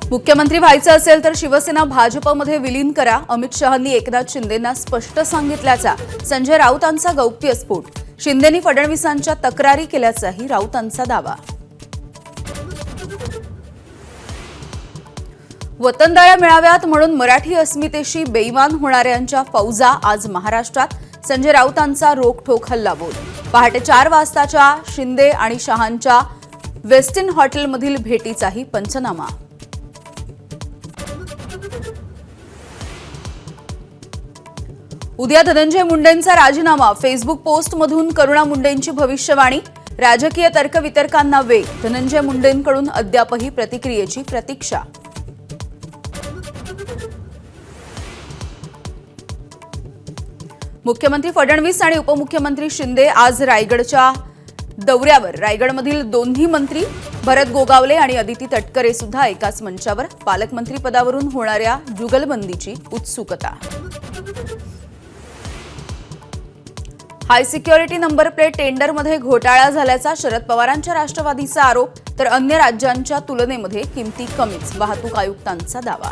मुख्यमंत्री व्हायचं असेल तर शिवसेना भाजपमध्ये विलीन करा, अमित शहांनी एकनाथ शिंदेंना स्पष्ट सांगितल्याचा संजय राऊतांचा गौप्यस्फोट. शिंदेंनी फडणवीसांच्या तक्रारी केल्याचाही राऊतांचा दावा. वतनदाया मिळाव्यात म्हणून मराठी अस्मितेशी बेईमान होणाऱ्यांच्या फौजा आज महाराष्ट्रात. संजय राऊतांचा रोखठोक हल्लाबोल. पहाटे 4 वाजताच्या शिंदे आणि शहांच्या वेस्टिन हॉटेलमधील भेटीचाही पंचनामा. उद्या धनंजय मुंडेंचा राजीनामा. फेसबुक पोस्टमधून करुणा मुंडेंची भविष्यवाणी. राजकीय तर्कवितर्कांना वेग. धनंजय मुंडेंकडून अद्यापही प्रतिक्रियेची प्रतीक्षा. मुख्यमंत्री फडणवीस आणि उपमुख्यमंत्री शिंदे आज रायगडच्या दौऱ्यावर. रायगडमधील दोन्ही मंत्री भरत गोगावले आणि अदिती तटकरे सुद्धा एकाच मंचावर. पालकमंत्री पदावरून होणाऱ्या जुगलबंदीची उत्सुकता. हाय सिक्युरिटी नंबर प्लेट टेंडरमध्ये घोटाळा झाल्याचा शरद पवारांच्या राष्ट्रवादीचा आरोप. तर अन्य राज्यांच्या तुलनेमध्ये किमती कमीच, वाहतूक आयुक्तांचा दावा.